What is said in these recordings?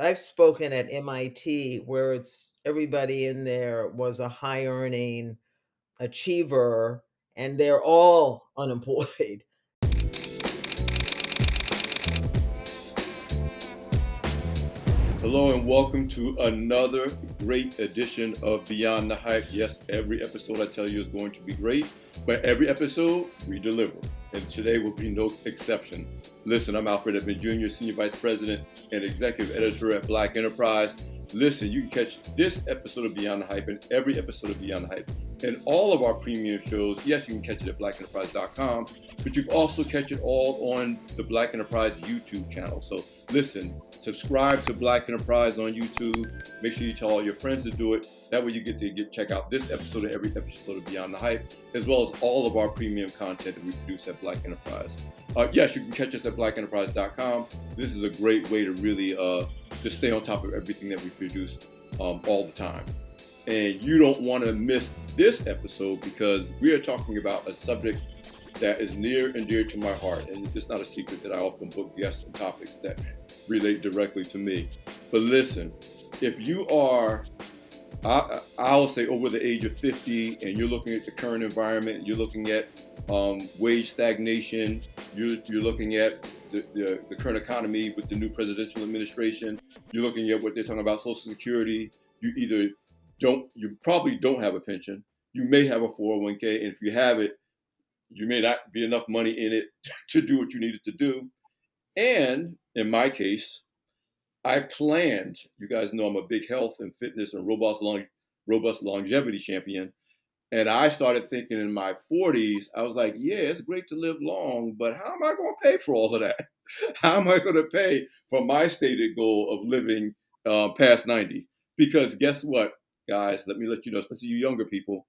I've spoken at MIT where it's everybody in there was a high earning achiever and they're all unemployed. Hello and welcome to another great edition of Beyond the Hype. Yes, every episode I tell you is going to be great, but every episode we deliver. And today will be no exception. Listen, I'm Alfred Edmond Jr., Senior Vice President and Executive Editor at Black Enterprise. Listen, you can catch this episode of Beyond the Hype and every episode of Beyond the Hype and all of our premium shows. Yes, you can catch it at blackenterprise.com, but you can also catch it all on the Black Enterprise YouTube channel. So listen, subscribe to Black Enterprise on YouTube. Make sure you tell all your friends to do it. That way you get to check out this episode and every episode of Beyond the Hype, as well as all of our premium content that we produce at Black Enterprise. Yes, you can catch us at blackenterprise.com. This is a great way to really just stay on top of everything that we produce all the time. And you don't want to miss this episode because we are talking about a subject that is near and dear to my heart. And it's not a secret that I often book guests and topics that relate directly to me. But listen, if you are, I'll say over the age of 50 and you're looking at the current environment, you're looking at wage stagnation, you're looking at the current economy with the new presidential administration, you're looking at what they're talking about Social Security, you probably don't have a pension, you may have a 401k, and if you have it, you may not be enough money in it to do what you needed to do. And in my case, I planned, you guys know I'm a big health and fitness and robust longevity champion. And I started thinking in my 40s, I was like, yeah, it's great to live long, but how am I going to pay for all of that? How am I going to pay for my stated goal of living past 90? Because guess what, guys, let you know, especially you younger people,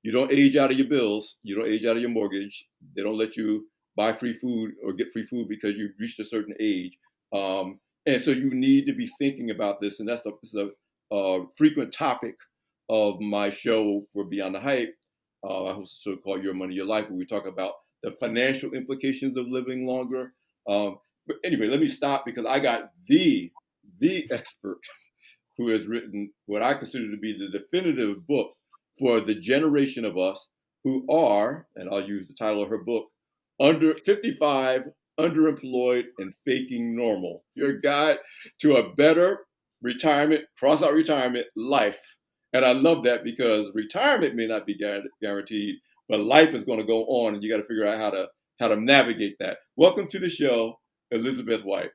you don't age out of your bills. You don't age out of your mortgage. They don't let you buy free food or get free food because you've reached a certain age. And so you need to be thinking about this. And this is a frequent topic of my show for Beyond the Hype. I host a show called Your Money, Your Life, where we talk about the financial implications of living longer. But anyway, let me stop because I got the expert who has written what I consider to be the definitive book for the generation of us who are, and I'll use the title of her book, under 55, underemployed, and faking normal. Your guide to a better retirement, cross out retirement life. And I love that because retirement may not be guaranteed, but life is going to go on, and you got to figure out how to navigate that. Welcome to the show, Elizabeth White.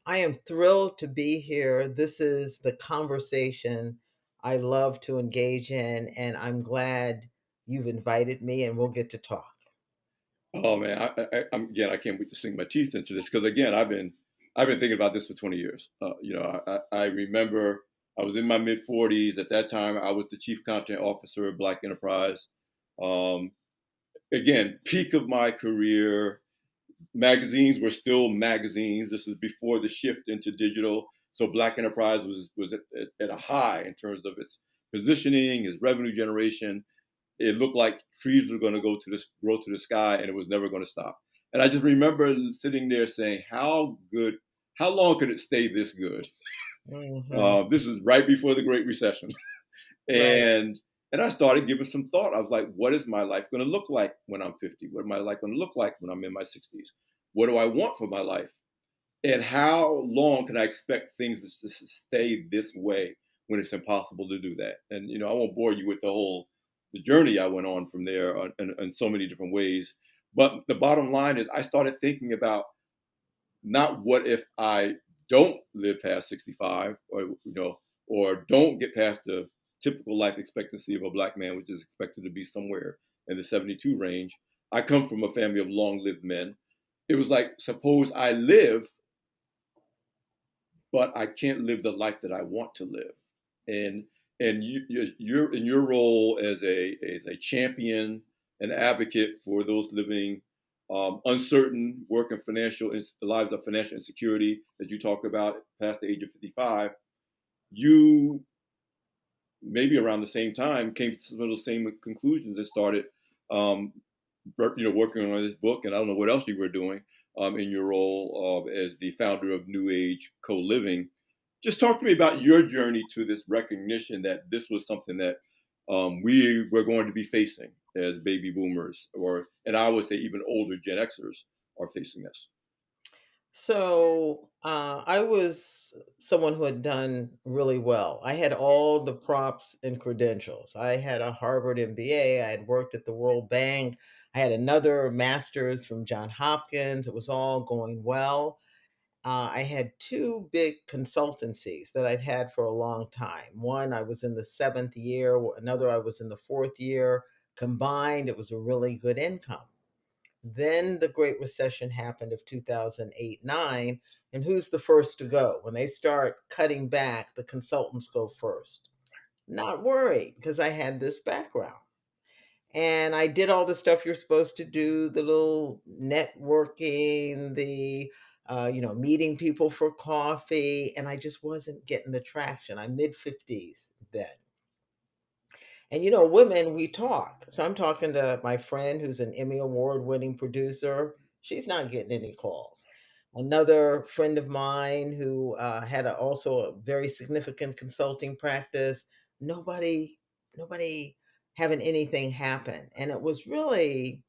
I am thrilled to be here. This is the conversation I love to engage in, and I'm glad you've invited me and we'll get to talk. Oh man, I can't wait to sink my teeth into this because again, I've been thinking about this for 20 years. I remember I was in my mid 40s at that time. I was the chief content officer at Black Enterprise. Um, Again, peak of my career. Magazines were still magazines. This is before the shift into digital. So Black Enterprise was at a high in terms of its positioning, its revenue generation. It looked like trees were going to grow to the sky, and it was never going to stop. And I just remember sitting there saying, how long could it stay this good? Hmm. This is right before the Great Recession. Right. And I started giving some thought. I was like, what is my life going to look like when I'm 50? What am my life going to look like when I'm in my 60s? What do I want for my life? And how long can I expect things to stay this way when it's impossible to do that? And I won't bore you with the journey I went on from there in so many different ways. But the bottom line is, I started thinking about not what if I don't live past 65, or don't get past the typical life expectancy of a Black man, which is expected to be somewhere in the 72 range. I come from a family of long-lived men. It was like, suppose I live, but I can't live the life that I want to live. And you're in your role as a champion, an advocate for those living uncertain work and lives of financial insecurity, as you talk about past the age of 55. You maybe around the same time came to some of those same conclusions and started um, working on this book, and I don't know what else you were doing in your role as the founder of New Age Co-Living. Just talk to me about your journey to this recognition that this was something that we were going to be facing as baby boomers, or, and I would say even older Gen Xers are facing this. So I was someone who had done really well. I had all the props and credentials. I had a Harvard MBA. I had worked at the World Bank. I had another master's from John Hopkins. It was all going well. I had two big consultancies that I'd had for a long time. One, I was in the seventh year, another, I was in the fourth year. Combined, it was a really good income. Then the Great Recession happened of 2008 9. And who's the first to go? When they start cutting back, the consultants go first. Not worried because I had this background. And I did all the stuff you're supposed to do, the little networking, the meeting people for coffee, and I just wasn't getting the traction. I'm mid 50s then. And women, we talk. So I'm talking to my friend who's an Emmy Award winning producer. She's not getting any calls. Another friend of mine who had also a very significant consulting practice. Nobody, nobody having anything happen. And it was really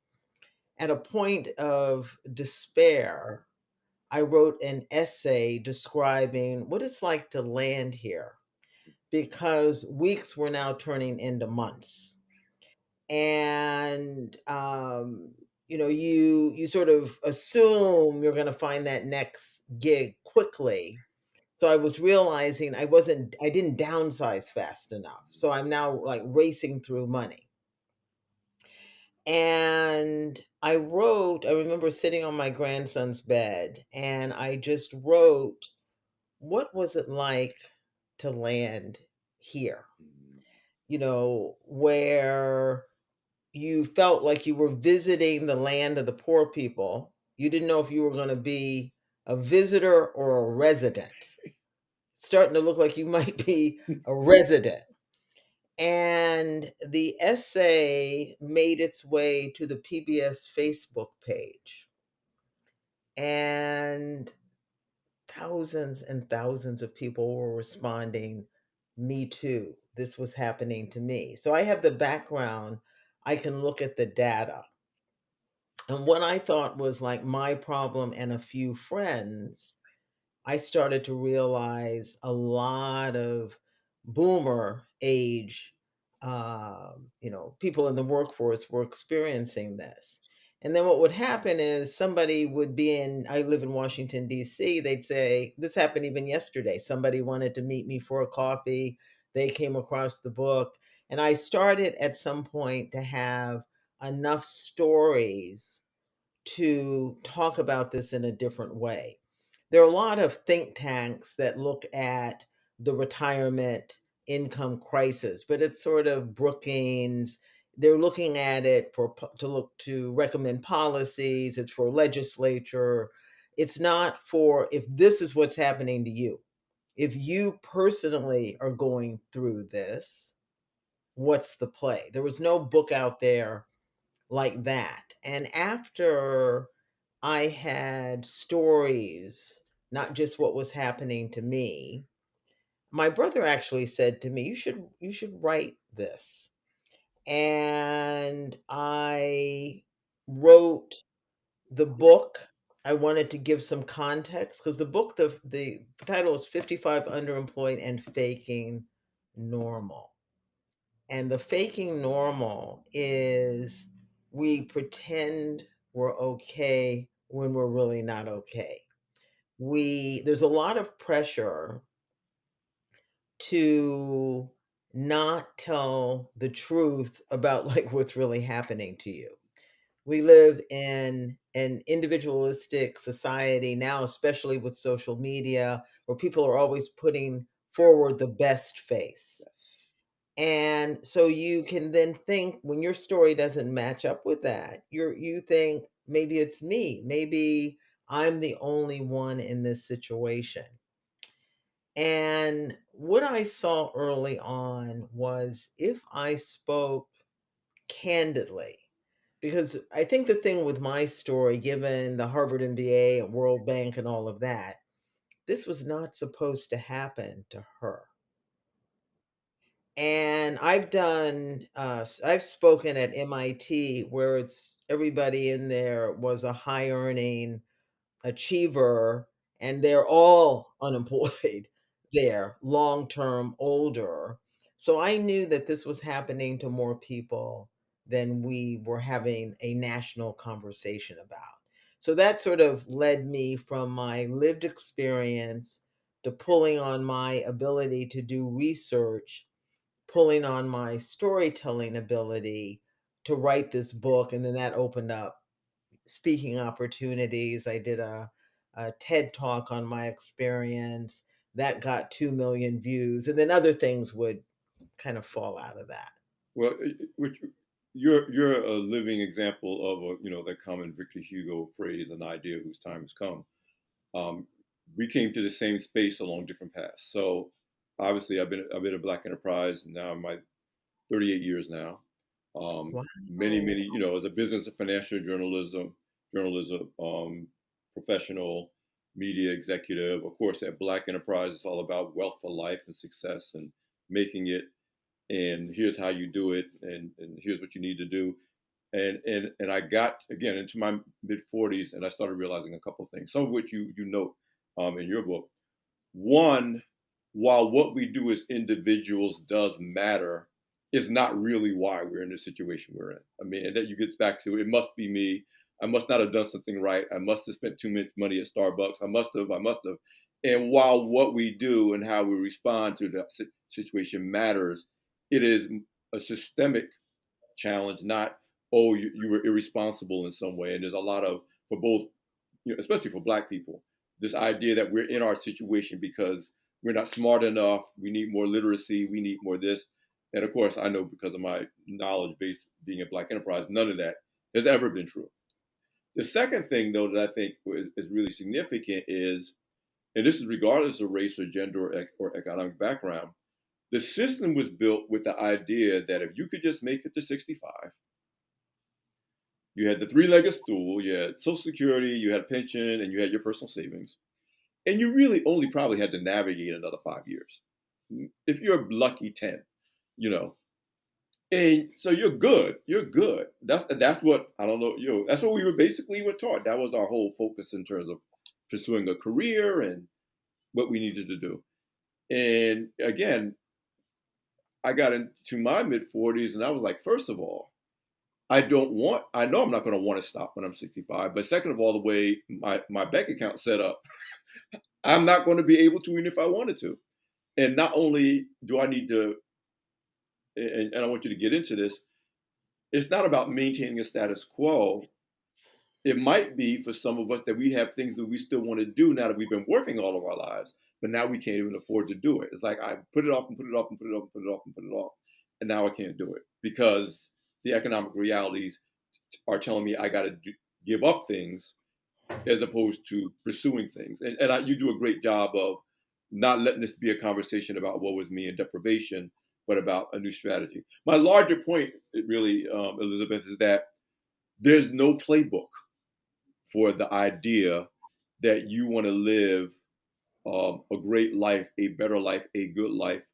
at a point of despair. I wrote an essay describing what it's like to land here because weeks were now turning into months, and you sort of assume you're going to find that next gig quickly. So I was realizing I didn't downsize fast enough, so I'm now like racing through money. And I remember sitting on my grandson's bed and I just wrote, what was it like to land here, where you felt like you were visiting the land of the poor people. You didn't know if you were going to be a visitor or a resident. It's starting to look like you might be a resident. And the essay made its way to the PBS Facebook page. And thousands and thousands of people were responding, me too. This was happening to me. So I have the background. I can look at the data. And what I thought was like my problem and a few friends, I started to realize a lot of boomer age, people in the workforce were experiencing this. And then what would happen is somebody would be I live in Washington, D.C., they'd say, this happened even yesterday. Somebody wanted to meet me for a coffee. They came across the book. And I started at some point to have enough stories to talk about this in a different way. There are a lot of think tanks that look at the retirement income crisis, but it's sort of Brookings. They're looking at it to recommend policies. It's for legislature. It's not for if this is what's happening to you. If you personally are going through this, what's the play? There was no book out there like that. And after I had stories, not just what was happening to me, my brother actually said to me, you should write this. And I wrote the book. I wanted to give some context because the book, the title is 55 Underemployed and Faking Normal. And the faking normal is we pretend we're okay when we're really not okay. There's a lot of pressure to not tell the truth about like what's really happening to you. We live in an individualistic society now, especially with social media, where people are always putting forward the best face. Yes. And so you can then think when your story doesn't match up with that, you think maybe it's me, maybe I'm the only one in this situation. And what I saw early on was if I spoke candidly, because I think the thing with my story, given the Harvard MBA and World Bank and all of that, this was not supposed to happen to her. And I've spoken at MIT where it's everybody in there was a high earning achiever, and they're all unemployed there, long term, older. So I knew that this was happening to more people than we were having a national conversation about. So that sort of led me from my lived experience to pulling on my ability to do research, pulling on my storytelling ability to write this book. And then that opened up speaking opportunities. I did a TED talk on my experience that got 2 million views, and then other things would kind of fall out of that. Well, which you're a living example of a that common Victor Hugo phrase, an idea whose time has come. Um, we came to the same space along different paths. So obviously, I've been a Black enterprise now. I'm my 38 years now. Many, Wow. as a business and financial journalism professional, media executive. Of course, at Black Enterprise, it's all about wealth for life and success and making it. And here's how you do it, and here's what you need to do. And I got again into my mid 40s, and I started realizing a couple of things, some of which you note in your book. One, while what we do as individuals does matter, is not really why we're in the situation we're in. I mean, and that you gets back to it must be me. I must not have done something right. I must have spent too much money at Starbucks. I must have. And while what we do and how we respond to the situation matters, it is a systemic challenge, not, oh, you were irresponsible in some way. And there's a lot of, for both, especially for Black people, this idea that we're in our situation because we're not smart enough, we need more literacy, we need more this. And of course, I know because of my knowledge base being at Black Enterprise, none of that has ever been true. The second thing, though, that I think is really significant is, and this is regardless of race or gender or economic background, the system was built with the idea that if you could just make it to 65, you had the three-legged stool, you had Social Security, you had a pension, and you had your personal savings. And you really only probably had to navigate another 5 years. If you're lucky, 10, you know. And so you're good. You're good. That's what I don't know. That's what we were taught. That was our whole focus in terms of pursuing a career and what we needed to do. And again, I got into my mid 40s, and I was like, first of all, I know I'm not going to want to stop when I'm 65. But second of all, the way my bank account set up, I'm not going to be able to even if I wanted to. And not only do I need to, and I want you to get into this, it's not about maintaining a status quo. It might be for some of us that we have things that we still want to do now that we've been working all of our lives, but now we can't even afford to do it. It's like I put it off and put it off and put it off and put it off and put it off. And now I can't do it because the economic realities are telling me I got to give up things as opposed to pursuing things. And you do a great job of not letting this be a conversation about what was me and deprivation, but about a new strategy. My larger point, really, Elizabeth, is that there's no playbook for the idea that you want to live a great life, a better life, a good life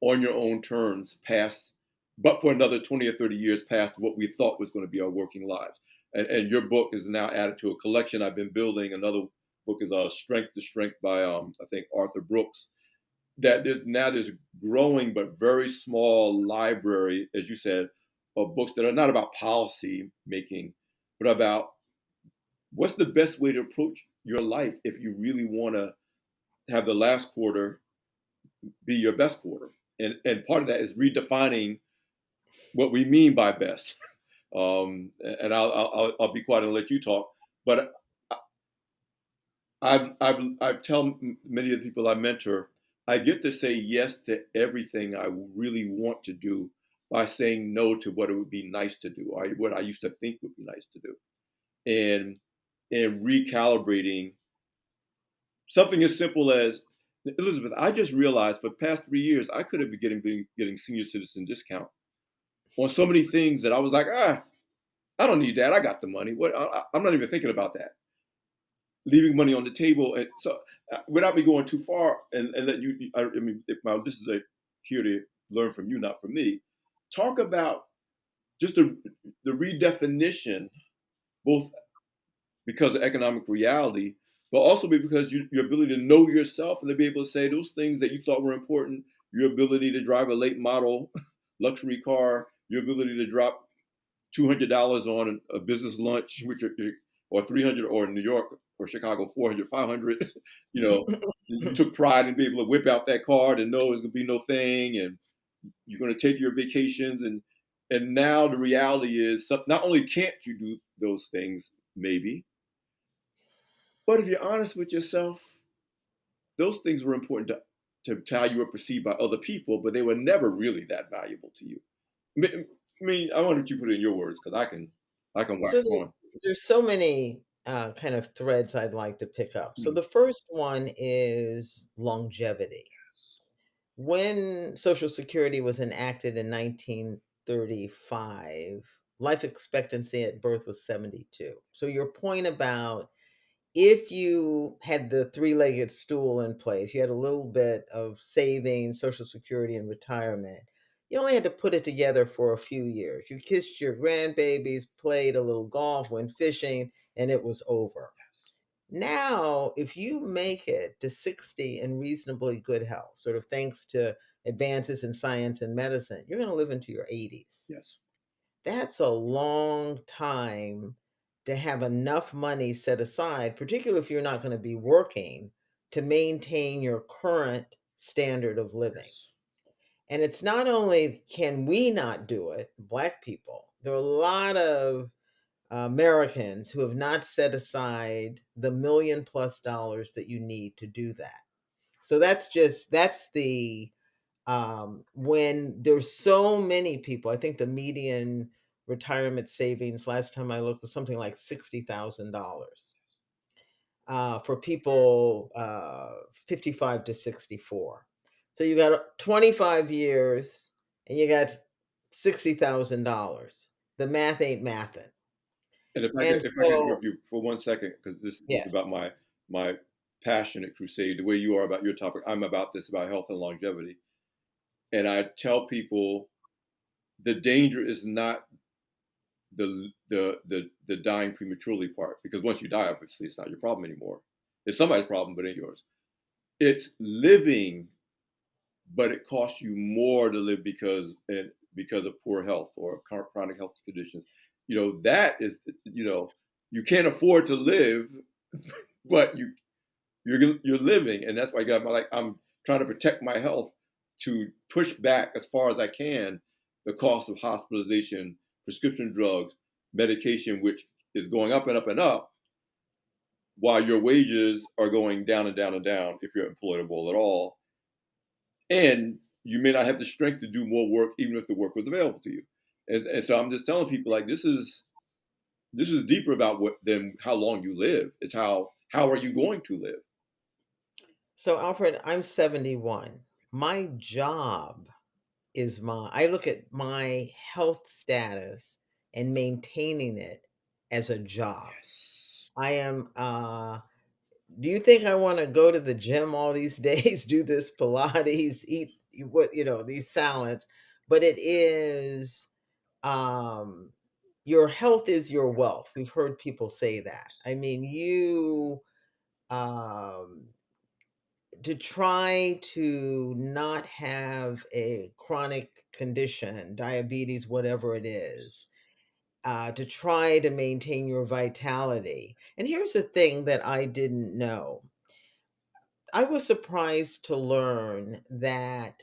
on your own terms past, but for another 20 or 30 years past what we thought was going to be our working lives. And your book is now added to a collection I've been building. Another book is Strength to Strength by, I think, Arthur Brooks. That there's now this growing but very small library, as you said, of books that are not about policy making, but about what's the best way to approach your life if you really want to have the last quarter be your best quarter. And part of that is redefining what we mean by best. And I'll be quiet and let you talk. But I tell many of the people I mentor, I get to say yes to everything I really want to do by saying no to what it would be nice to do, or what I used to think would be nice to do, and and recalibrating something as simple as, Elizabeth, I just realized for the past 3 years I could have been getting senior citizen discount on so many things that I was like, I don't need that. I got the money. What? I'm not even thinking about that. Leaving money on the table, and so without me going too far and let you, I mean, if my this is a here to learn from you, not from me. Talk about just the redefinition, both because of economic reality, but also because your ability to know yourself and to be able to say those things that you thought were important, your ability to drive a late model luxury car, your ability to drop $200 on a business lunch, which or 300, or in New York or Chicago 400, 500. You know, you took pride in being able to whip out that card and know it's gonna be no thing, and you're gonna take your vacations, and now the reality is, not only can't you do those things, maybe, but if you're honest with yourself, those things were important to how you were perceived by other people, but they were never really that valuable to you. I mean, I wanted you to put it in your words because I can So wax on. there's so many kind of threads I'd like to pick up. So Mm. the first one is longevity. When Social Security was enacted in 1935, life expectancy at birth was 72. So your point about if you had the three-legged stool in place, you had a little bit of savings, Social Security, and retirement. You only had to put it together for a few years. You kissed your grandbabies, played a little golf, went fishing, and it was over. Now, if you make it to 60 in reasonably good health, sort of thanks to advances in science and medicine, you're going to live into your 80s. Yes. That's a long time to have enough money set aside, particularly if you're not going to be working, to maintain your current standard of living. Yes. And it's not only can we not do it, Black people, there are a lot of Americans who have not set aside the $1 million+ that you need to do that. So that's the when there's so many people. I think the median retirement savings last time I looked was something like $60,000 for people 55 to 64. So you got 25 years and you got $60,000. The math ain't mathing. And And if I can so, interrupt you for 1 second, because this is yes. about my passionate crusade, the way you are about your topic, I'm about this, about health and longevity. And I tell people the danger is not the dying prematurely part, because once you die, obviously it's not your problem anymore. It's somebody's problem, but ain't yours. It's living, but it costs you more to live because of poor health or chronic health conditions. That is, you can't afford to live, but you're living, and that's why I'm trying to protect my health, to push back as far as I can the cost of hospitalization, prescription drugs, medication, which is going up and up and up, while your wages are going down and down and down if you're employable at all, and you may not have the strength to do more work even if the work was available to you. And so I'm just telling people, like, this is deeper about what than how long you live. It's how are you going to live? So Alfred, I'm 71. My job I look at my health status and maintaining it as a job. Yes. I am do you think I want to go to the gym all these days, do this Pilates, eat these salads? But it is um your health is your wealth. We've heard people say that. I mean, you um to try to not have a chronic condition, diabetes, whatever it is, to try to maintain your vitality. And here's the thing that I didn't know. I was surprised to learn that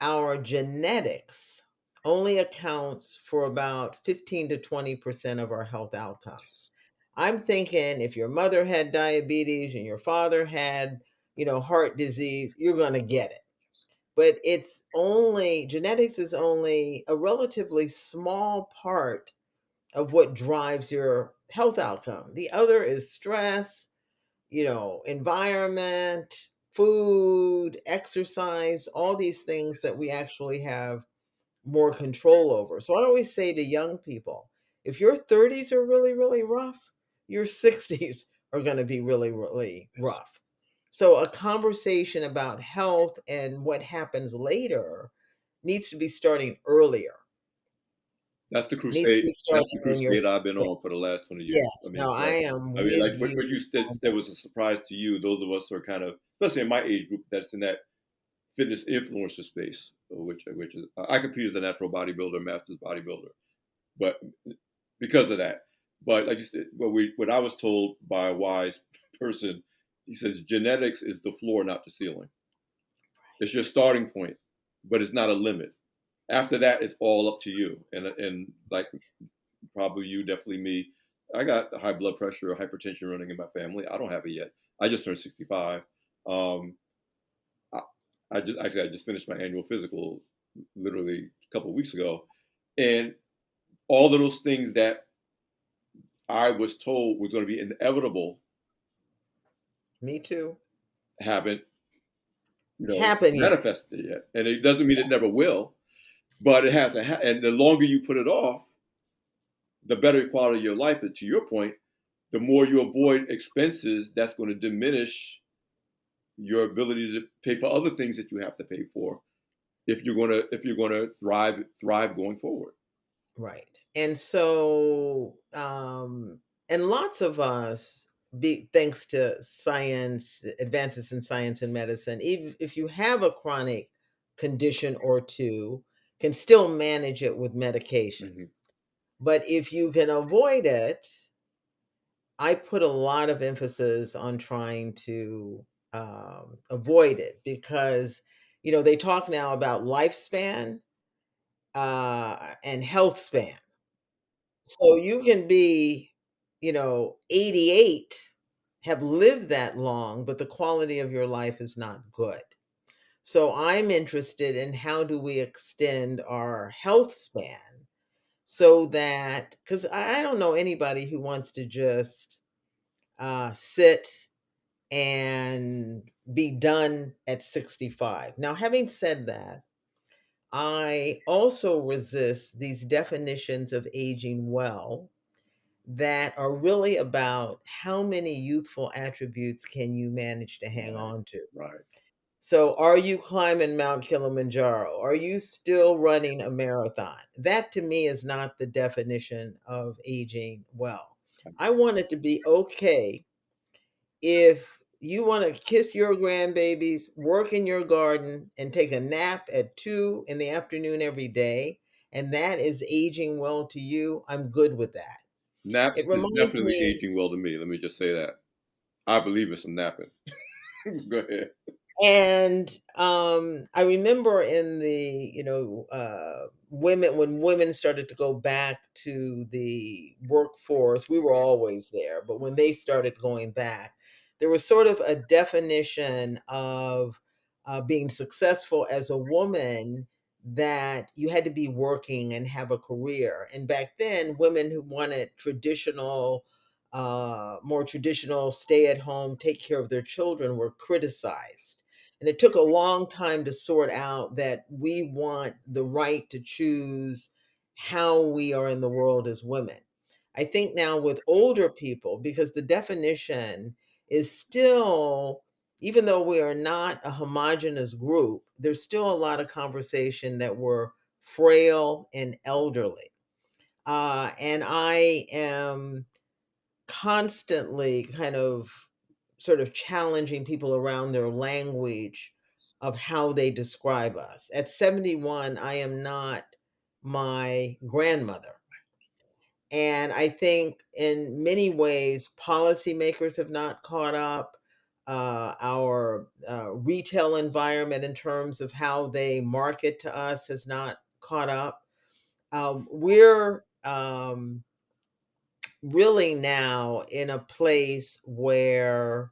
our genetics only accounts for about 15 to 20% of our health outcomes. I'm thinking if your mother had diabetes and your father had, heart disease, you're going to get it. But genetics is only a relatively small part of what drives your health outcome. The other is stress, environment, food, exercise, all these things that we actually have more control over. So I always say to young people, if your 30s are really, really rough, your 60s are going to be really, really rough. So a conversation about health and what happens later needs to be starting earlier. That's the Needs to crusade. be That's starting the in your crusade I've been 20s. on for the last 20 years. I Yes. mean, No, it's I like, am I mean, with like you what you on said that. was a surprise to you. Those of us are kind of, especially in my age group, that's in that fitness influencer space, which is I compete as a natural bodybuilder, masters bodybuilder, but because of that. But like you said, what I was told by a wise person, he says genetics is the floor, not the ceiling. It's your starting point, but it's not a limit. After that, it's all up to you. And like probably you, definitely me. I got high blood pressure or hypertension running in my family. I don't have it yet. I just turned 65. Um, I, I just finished my annual physical literally a couple of weeks ago, and all of those things that I was told was going to be inevitable Me too. haven't, Happen yet. manifested yet. And it doesn't mean it never will, but it hasn't. And the longer you put it off, the better quality of your life. And to your point, the more you avoid expenses, that's going to diminish your ability to pay for other things that you have to pay for if you're going to thrive going forward. Right. And so, and lots of us, thanks to science, advances in science and medicine, even if you have a chronic condition or two, can still manage it with medication. Mhm. But if you can avoid it, I put a lot of emphasis on trying to avoid it because, they talk now about lifespan and health span. So you can be, 88, have lived that long, but the quality of your life is not good. So I'm interested in how do we extend our health span so that, because I don't know anybody who wants to just sit and be done at 65. Now, having said that, I also resist these definitions of aging well that are really about how many youthful attributes can you manage to hang Right, on to. right, So, are you climbing Mount Kilimanjaro? Are you still running a marathon? That to me is not the definition of aging well. I want it to be okay if you want to kiss your grandbabies, work in your garden, and take a nap at 2 in the afternoon every day, and that is aging well to you. I'm good with that. naps It is reminds definitely me, aging well to me. Let me just say that. I believe in some napping. Go ahead. and I remember in the, women, when women started to go back to the workforce, we were always there, but when they started going back, there was sort of a definition of being successful as a woman, that you had to be working and have a career. And back then, women who wanted more traditional, stay at home, take care of their children were criticized. And it took a long time to sort out that we want the right to choose how we are in the world as women. I think now with older people, because the definition is still, even though we are not a homogenous group, there's still a lot of conversation that we're frail and elderly. And I am constantly kind of sort of challenging people around their language of how they describe us. At 71, I am not my grandmother. And I think in many ways, policymakers have not caught up. Our retail environment, in terms of how they market to us, has not caught up. We're really now in a place where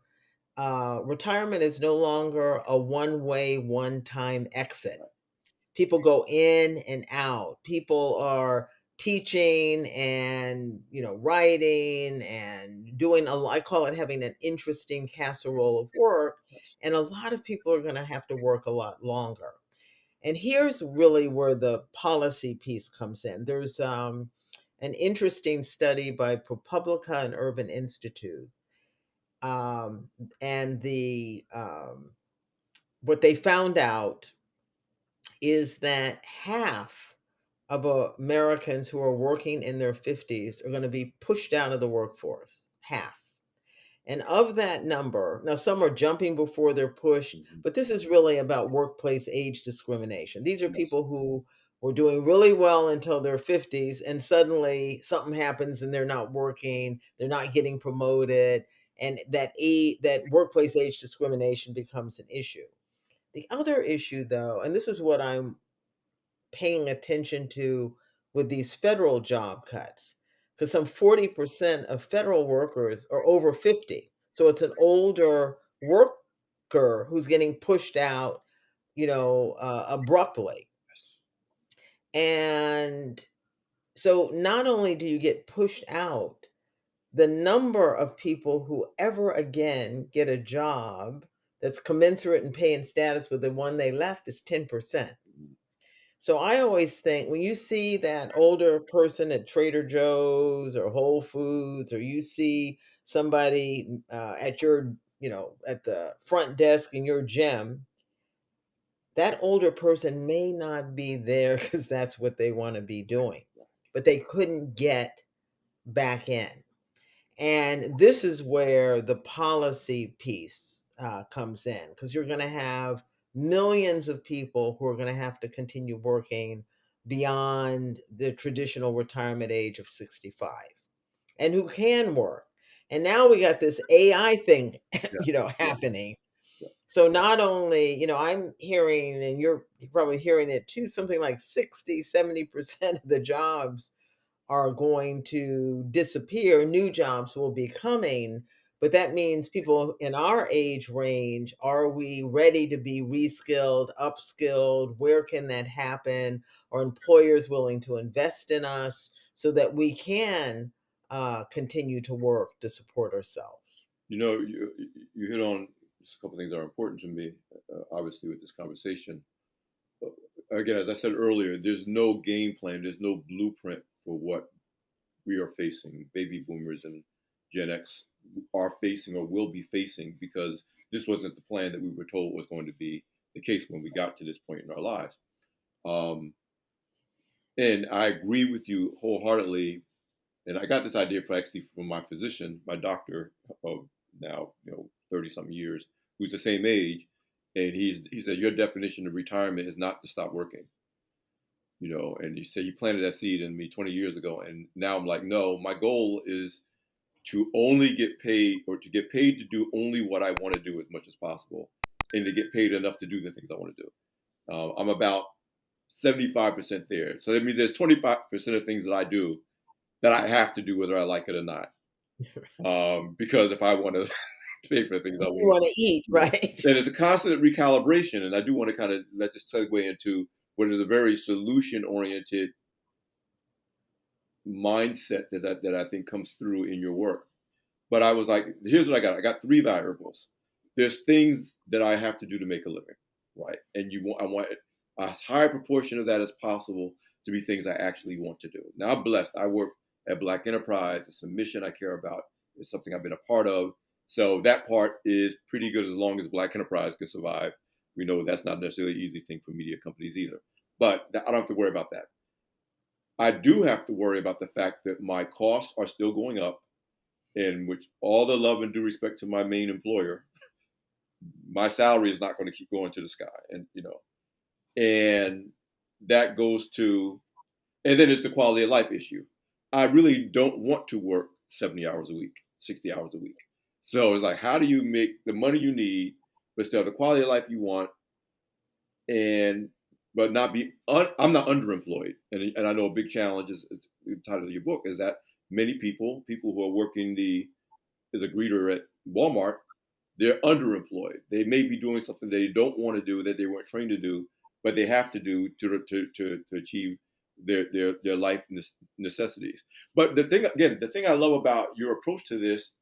retirement is no longer a one way, one time exit. People go in and out. People are teaching and, writing and doing I call it having an interesting casserole of work. And a lot of people are going to have to work a lot longer. And here's really where the policy piece comes in. There's an interesting study by ProPublica and Urban Institute, um, and what they found out is that half of Americans who are working in their 50s are going to be pushed out of the workforce. Half. And of that number, now some are jumping before they're pushed, Mm-hmm. but this is really about workplace age discrimination. These are Yes. people who were doing really well until their 50s, and suddenly something happens and they're not working, they're not getting promoted, and that workplace age discrimination becomes an issue. The other issue, though, and this is what I'm paying attention to with these federal job cuts, because some 40% of federal workers are over 50. So it's an older worker who's getting pushed out, abruptly. Yes. And so not only do you get pushed out, the number of people who ever again get a job that's commensurate in pay and status with the one they left is 10%. Mhm. So I always think when you see that older person at Trader Joe's or Whole Foods, or you see somebody at at the front desk in your gym, that older person may not be there because that's what they want to be doing, but they couldn't get back in. And this is where the policy piece comes in, because you're going to have millions of people who are going to have to continue working beyond the traditional retirement age of 65 and who can work. And now we got this AI thing, Yes. Yes. happening. Yes. So not only, I'm hearing, and you're probably hearing it too, something like 60, 70% of the jobs are going to disappear, new jobs will be coming. But that means people in our age range, are we ready to be reskilled, upskilled? Where can that happen? Are employers willing to invest in us so that we can continue to work to support ourselves? You hit on just a couple of things that are important to me, obviously, with this conversation. Again, as I said earlier, there's no game plan, there's no blueprint for what we are facing, baby boomers and Gen X are facing or will be facing, because this wasn't the plan that we were told was going to be the case when we got to this point in our lives. Um, and I agree with you wholeheartedly. And I got this idea from my physician, my doctor of now 30 something years, who's the same age, and he said your definition of retirement is not to stop working. And he said he planted that seed in me 20 years ago, and now I'm like, no, my goal is to only get paid, or to get paid to do only what I want to do as much as possible, and to get paid enough to do the things I want to do. I'm about 75% there. So that means there's 25% of things that I do that I have to do whether I like it or not. Because if I want to pay for the things I You want want to eat, to, right? and it's a constant recalibration. And I do want to kind of let this segue into what is a very solution oriented mindset that I think comes through in your work. But I was like, here's what I got. I got three variables. There's things that I have to do to make a living, right? And I want a higher proportion of that as possible to be things I actually want to do. Now I'm blessed. I work at Black Enterprise. It's a mission I care about. It's something I've been a part of. So that part is pretty good as long as Black Enterprise can survive. We know that's not necessarily an easy thing for media companies either. But I don't have to worry about that. I do have to worry about the fact that my costs are still going up, in which all the love and due respect to my main employer, my salary is not going to keep going to the sky. And that goes to, and then it's the quality of life issue. I really don't want to work 70 hours a week, 60 hours a week. So it's like, how do you make the money you need, but still have the quality of life you want, and but not be, I'm not underemployed. And I know a big challenge is the title of your book is that many people who are working as a greeter at Walmart, they're underemployed. They may be doing something they don't want to do, that they weren't trained to do, but they have to do to achieve their life necessities. But the thing I love about your approach to this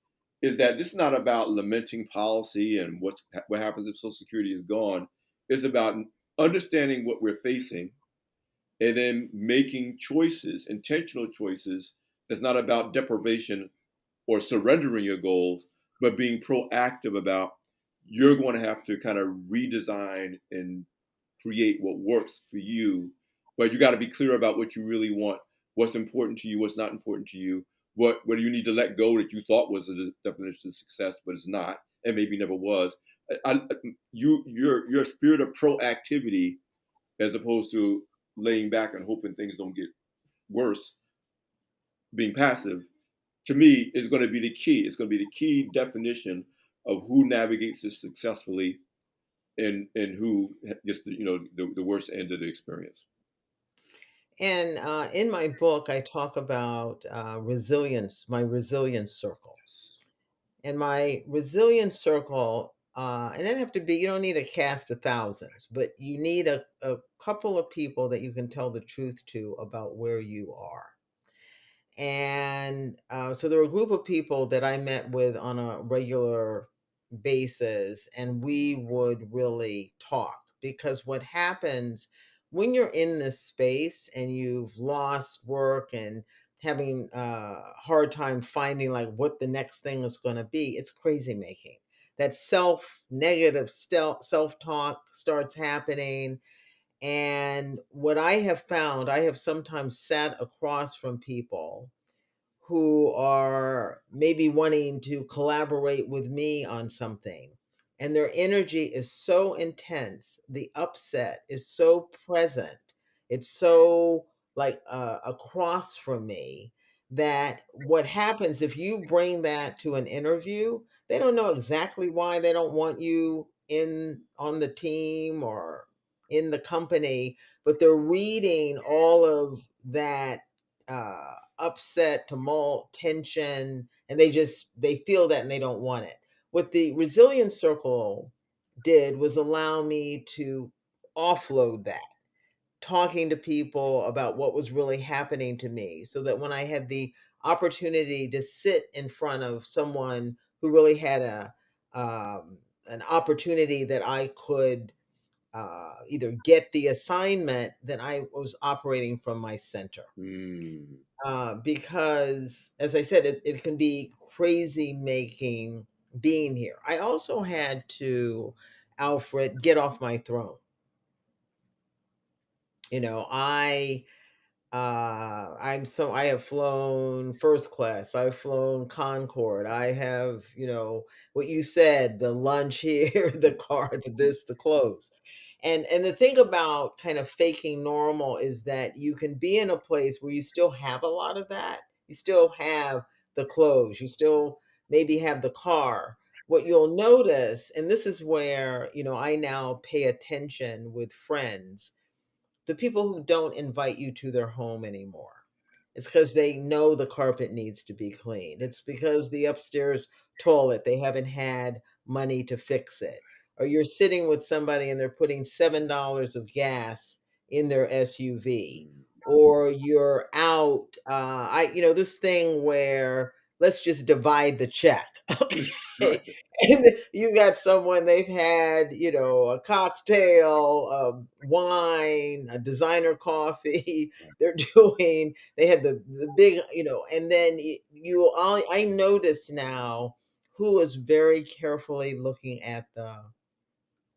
is that this is not about lamenting policy and what happens if Social Security is gone. It's about understanding what we're facing and then making choices, intentional choices. That's not about deprivation or surrendering your goals, but being proactive about you're going to have to kind of redesign and create what works for you. But you got to be clear about what you really want, what's important to you, what's not important to you, what do you need to let go that you thought was the definition of success, but it's not, and maybe never was. Your spirit of proactivity, as opposed to laying back and hoping things don't get worse, being passive, to me is going to be the key. It's going to be the key definition of who navigates this successfully and who gets the worst end of the experience. And in my book, I talk about resilience, my resilience circle. Yes. And my resilience circle, and it doesn't have to be, you don't need a cast of thousands, but you need a couple of people that you can tell the truth to about where you are. And so there were a group of people that I met with on a regular basis, and we would really talk because what happens when you're in this space and you've lost work and having a hard time finding like what the next thing is going to be, it's crazy making. That negative self talk starts happening. And what I have found, I have sometimes sat across from people who are maybe wanting to collaborate with me on something. And their energy is so intense. The upset is so present. It's so like across from me that what happens if you bring that to an interview, they don't know exactly why they don't want you in on the team or in the company, but they're reading all of that upset, tumult, tension, and they feel that and they don't want it. What the resilience circle did was allow me to offload that, talking to people about what was really happening to me, so that when I had the opportunity to sit in front of someone who really had an opportunity that I could either get the assignment, that I was operating from my center. Mm. Because, as I said, it can be crazy making being here. I also had to, Alfred, get off my throne. You know, I have flown first class. I've flown Concorde. I have, what you said, the lunch here, the car, the this, the clothes. And the thing about kind of faking normal is that you can be in a place where you still have a lot of that. You still have the clothes, you still maybe have the car. What you'll notice, and this is where, I now pay attention with friends, the people who don't invite you to their home anymore. It's because they know the carpet needs to be cleaned. It's because the upstairs toilet, they haven't had money to fix it. Or you're sitting with somebody and they're putting $7 of gas in their SUV. Mm. Or you're out, this thing where let's just divide the check. Okay. Right. And you got someone, they've had, a cocktail, wine, a designer coffee. They had the big, and then I notice now who is very carefully looking at the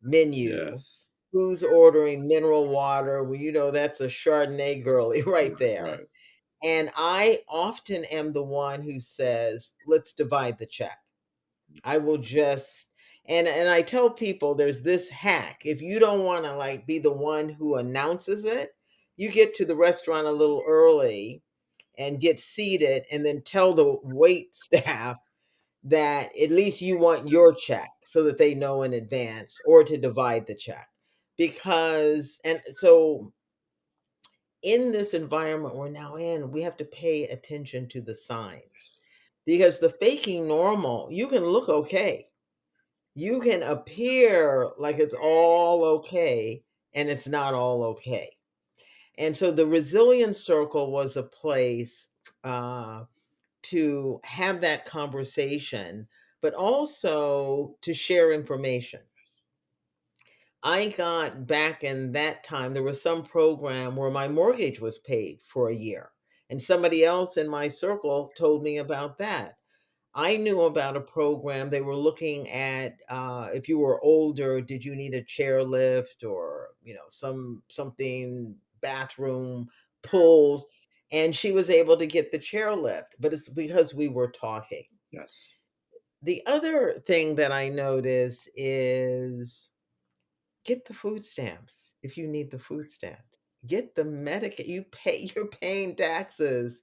menu, Yes. who's ordering mineral water. Well, that's a Chardonnay girly right Right. there. Right. And I often am the one who says, let's divide the check. I will just and I tell people there's this hack. If you don't want to like be the one who announces it, you get to the restaurant a little early and get seated and then tell the wait staff that at least you want your check so that they know in advance, or to divide the check. Because and so in this environment we're now in, we have to pay attention to the signs, because the faking normal, you can look okay, you can appear like it's all okay, and it's not all okay. And so the resilience circle was a place to have that conversation, but also to share information. I got back in that time, there was some program where my mortgage was paid for a year. And somebody else in my circle told me about that. I knew about a program. They were looking at if you were older, did you need a chairlift or something bathroom pulls, and she was able to get the chairlift, but it's because we were talking. Yes. The other thing that I notice is get the food stamps if you need the food stamps. Get the Medicaid. You're paying taxes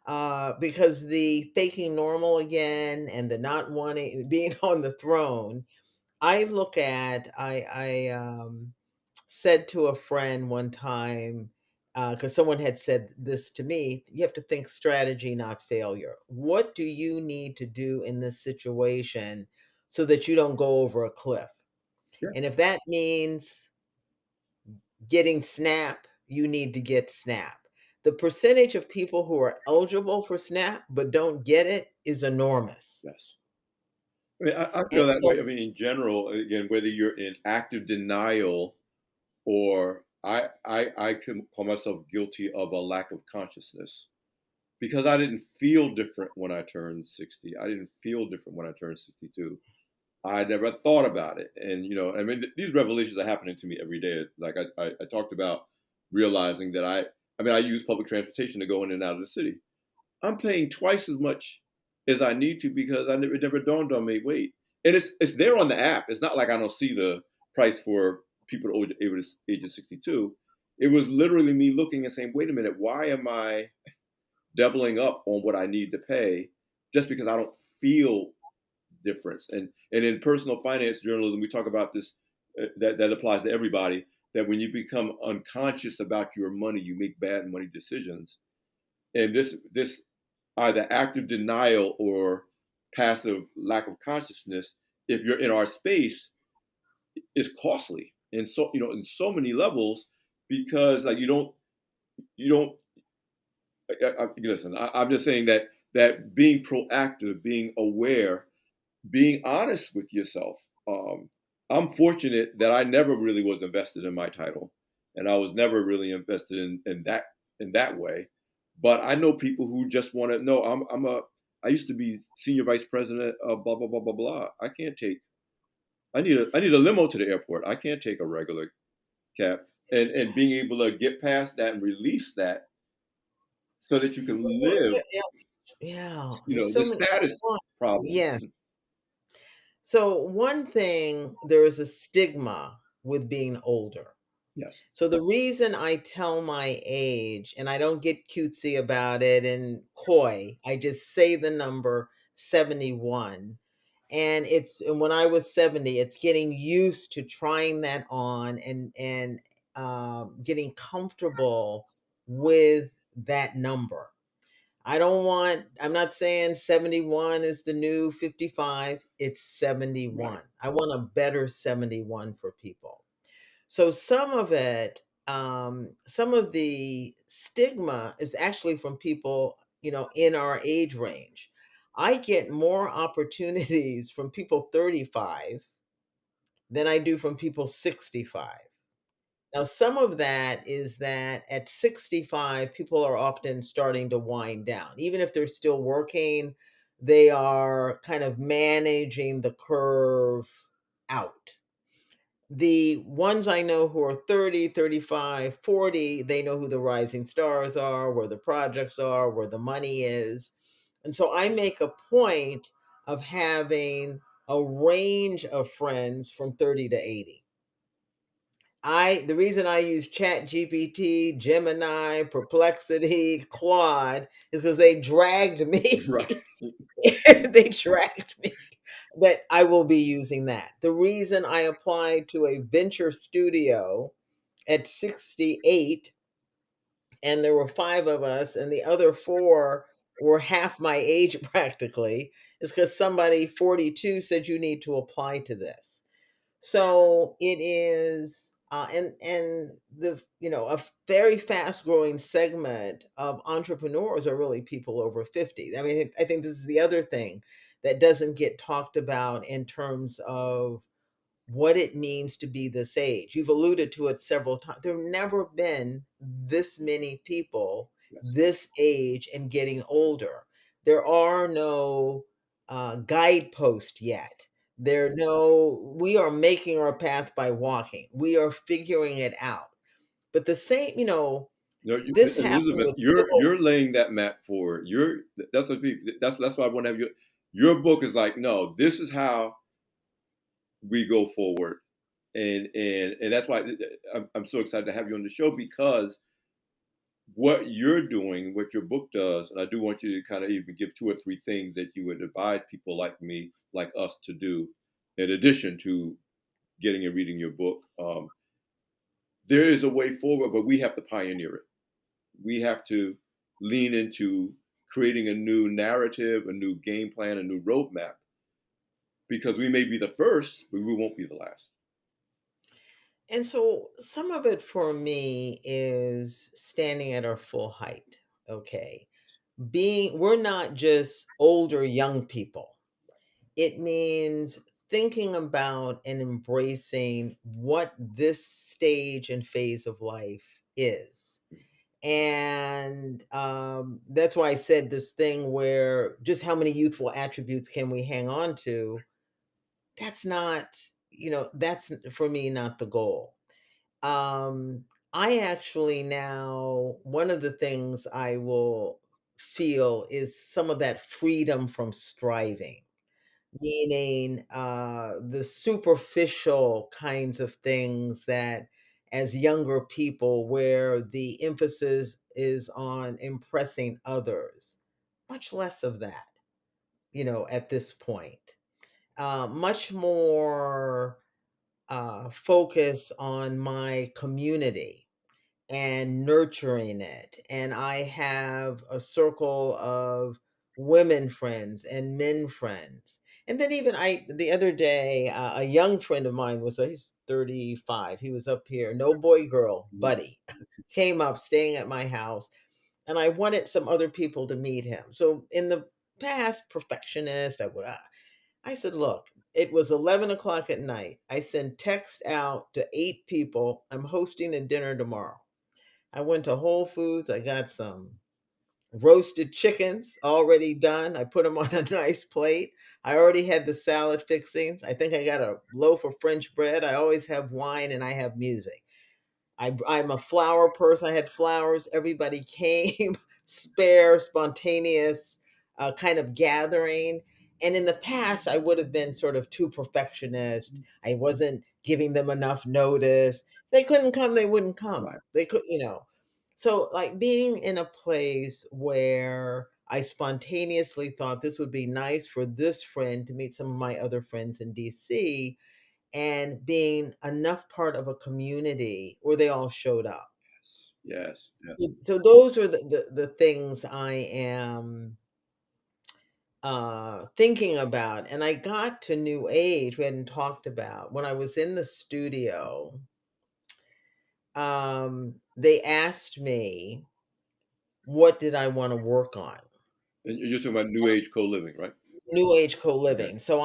because the faking normal again and the not wanting being on the throne. I said to a friend one time, because someone had said this to me, you have to think strategy, not failure. What do you need to do in this situation so that you don't go over a cliff? Yeah. And if that means getting SNAP, you need to get SNAP. The percentage of people who are eligible for SNAP but don't get it is enormous. Yes. I mean, I And feel that so way. I mean, in general, again, whether you're in active denial or I can call myself guilty of a lack of consciousness because I didn't feel different when I turned 60. I didn't feel different when I turned 62. I never thought about it. And, I mean, these revelations are happening to me every day. Like I talked about realizing that I mean, I use public transportation to go in and out of the city. I'm paying twice as much as I need to because it never dawned on me. Wait, and it's there on the app. It's not like I don't see the price for people over the age of 62. It was literally me looking and saying, "Wait a minute, why am I doubling up on what I need to pay just because I don't feel difference?" And in personal finance journalism, we talk about this that applies to everybody. That when you become unconscious about your money, you make bad money decisions, and this either active denial or passive lack of consciousness, if you're in our space, is costly. And so, in so many levels, because like you don't listen. I'm just saying that being proactive, being aware, being honest with yourself. I'm fortunate that I never really was invested in my title, and I was never really invested in that way. But I know people who just want to know. I used to be senior vice president of blah blah blah blah blah. I can't take. I need a limo to the airport. I can't take a regular cab. And being able to get past that and release that so that you can live, yeah, yeah, there's the so many. status problems. Yes. So one thing, there is a stigma with being older. Yes. So the reason I tell my age and I don't get cutesy about it and coy, I just say the number 71. And when I was 70, it's getting used to trying that on and getting comfortable with that number. I'm not saying 71 is the new 55, it's Right. 71. I want a better 71 for people. So some of the stigma is actually from people, in our age range. I get more opportunities from people 35 than I do from people 65. Now, some of that is that at 65, people are often starting to wind down. Even if they're still working, they are kind of managing the curve out. The ones I know who are 30, 35, 40, they know who the rising stars are, where the projects are, where the money is. And so I make a point of having a range of friends from 30 to 80. The reason I use Chat GPT, Gemini, Perplexity, Claude is because they dragged me. Right. They dragged me that I will be using that. The reason I applied to a venture studio at 68, and there were five of us, and the other four were half my age practically, is because somebody 42 said you need to apply to this. So it is, and a very fast growing segment of entrepreneurs are really people over 50. I mean, I think this is the other thing that doesn't get talked about in terms of what it means to be this age. You've alluded to it several times. There have never been this many people Yes. this age and getting older. There are no guidepost yet. There no We are making our path by walking. We are figuring it out. But the same, No, this happened Elizabeth, with civil. you're laying that map for you're that's what people that's why I want to have your book is like, no, this is how we go forward. And that's why I'm so excited to have you on the show because what you're doing, what your book does, and I do want you to kind of even give two or three things that you would advise people like me, like us to do, in addition to getting and reading your book. There is a way forward, but we have to pioneer it. We have to lean into creating a new narrative, a new game plan, a new roadmap, because we may be the first, but we won't be the last. And so some of it for me is standing at our full height. Okay. We're not just older young people. It means thinking about and embracing what this stage and phase of life is. And that's why I said this thing where just how many youthful attributes can we hang on to? That's not, that's for me not the goal. Um, I actually now, one of the things I will feel is some of that freedom from striving, meaning the superficial kinds of things that, as younger people, where the emphasis is on impressing others, much less of that, at this point. Much more focus on my community and nurturing it. And I have a circle of women friends and men friends. And then even the other day, a young friend of mine he's 35. He was up here, no boy, girl, Mhm. buddy, came up staying at my house. And I wanted some other people to meet him. So in the past, perfectionist, I said, look, it was 11 o'clock at night. I sent text out to 8 people. I'm hosting a dinner tomorrow. I went to Whole Foods. I got some roasted chickens already done. I put them on a nice plate. I already had the salad fixings. I think I got a loaf of French bread. I always have wine and I have music. I'm a flower person. I had flowers. Everybody came, spare, spontaneous kind of gathering. And in the past, I would have been sort of too perfectionist. I wasn't giving them enough notice. They couldn't come, they wouldn't come. Right. They could. So, like being in a place where I spontaneously thought this would be nice for this friend to meet some of my other friends in DC and being enough part of a community where they all showed up. Yes. Yes. So those are the things I am thinking about. And I got to New Age, we hadn't talked about. When I was in the studio, they asked me, what did I want to work on? And you're talking about New Age co-living, right? New age Okay. co-living. So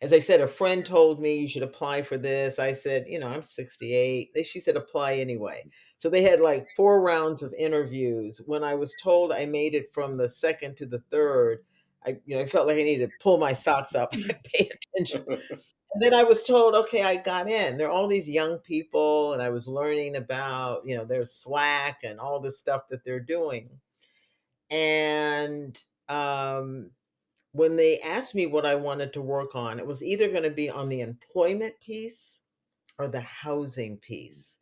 as I said, a friend told me you should apply for this. I said, I'm 68. She said, apply anyway. So they had like 4 rounds of interviews. When I was told I made it from the second to the third, I felt like I needed to pull my socks up and pay attention. And then I was told, okay, I got in. There are all these young people, and I was learning about, their Slack and all the stuff that they're doing. And when they asked me what I wanted to work on, it was either going to be on the employment piece or the housing piece,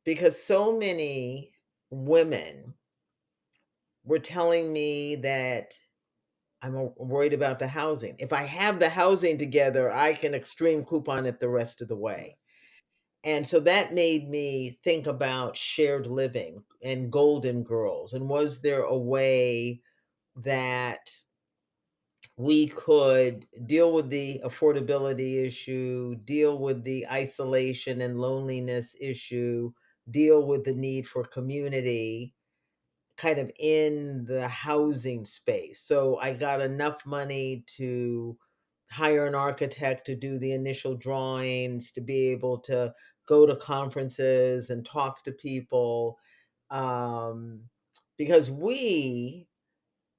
because so many women were telling me that I'm worried about the housing. If I have the housing together, I can extreme coupon it the rest of the way. And so that made me think about shared living and golden girls. And was there a way that we could deal with the affordability issue, deal with the isolation and loneliness issue, deal with the need for community kind of in the housing space. So I got enough money to hire an architect to do the initial drawings, to be able to go to conferences and talk to people. Um, because we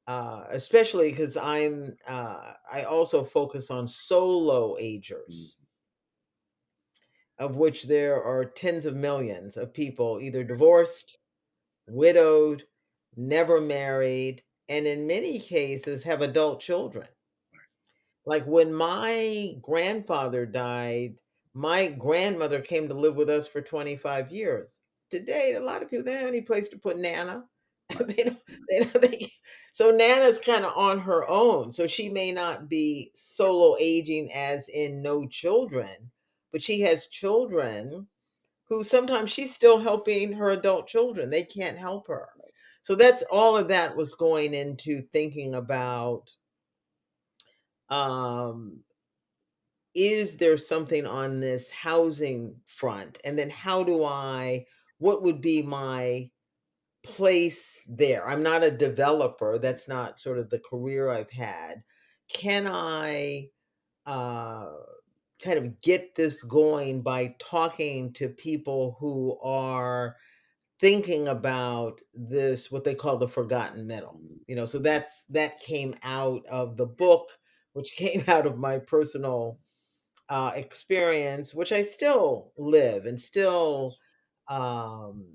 especially because I also focus on solo Mm, agers, of which there are tens of millions of people either divorced, widowed, never married, and in many cases have adult children. Like when my grandfather died, my grandmother came to live with us for 25 years. Today, a lot of people, they don't have any place to put Nana. right. So Nana's kind of on her own. So she may not be solo aging as in no children, but she has children who sometimes she's still helping her adult children. They can't help her. So that's all of that was going into thinking about, um, is there something on this housing front? And then what would be my place there? I'm not a developer. That's not sort of the career I've had. Can I uh, kind of get this going by talking to people who are thinking about this, what they call the forgotten middle? Mm, So that came out of the book, which came out of my personal experience, which I still live and still um,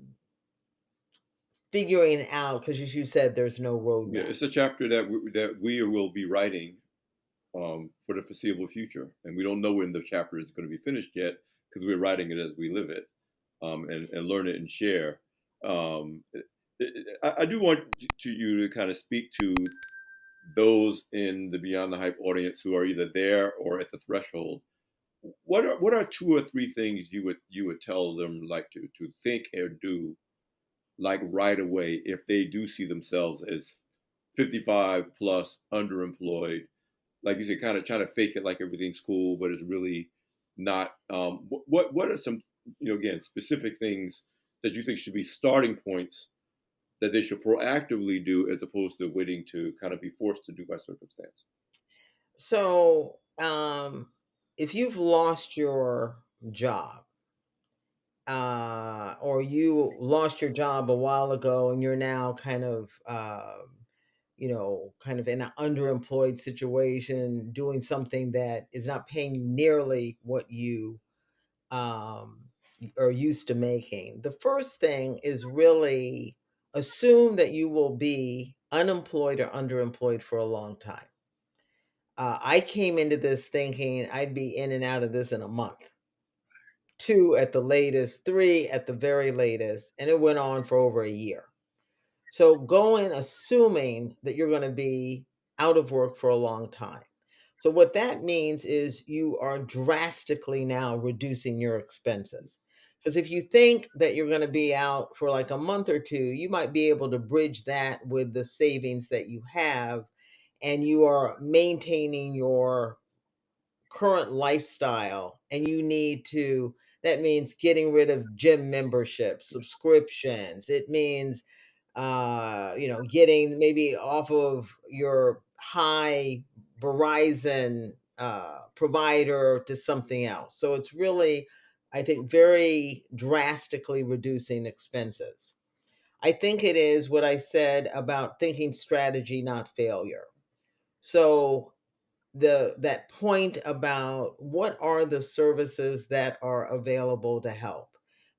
figuring out. Because as you said, there's no yeah, roadmap. it's a chapter that we will be writing for the foreseeable future, and we don't know when the chapter is going to be finished yet because we're writing it as we live it, and learn it and share. Um, I do want you to kind of speak to those in the Beyond the Hype audience who are either there or at the threshold. What are two or three things you would tell them, like, to think or do, like, right away, if they do see themselves as 55 plus, underemployed, like you said, kind of trying to fake it like everything's cool, but it's really not. What are some, again, specific things that you think should be starting points that they should proactively do as opposed to waiting to kind of be forced to do by circumstance? So if you've lost your job, or you lost your job a while ago and you're now kind of kind of in an underemployed situation, doing something that is not paying you nearly what you um, are used to making. The first thing is really assume that you will be unemployed or underemployed for a long time. I came into this thinking I'd be in and out of this in a month, two at the latest, three at the very latest, and it went on for over a year. So go in assuming that you're going to be out of work for a long time. So what that means is you are drastically now reducing your expenses. Because if you think that you're going to be out for like a month or two, you might be able to bridge that with the savings that you have, and you are maintaining your current lifestyle, and you need to, that means getting rid of gym memberships, subscriptions. It means getting maybe off of your high Verizon provider to something else. So it's really, I think, very drastically reducing expenses. I think it is what I said about thinking strategy, not failure. So that point about what are the services that are available to help.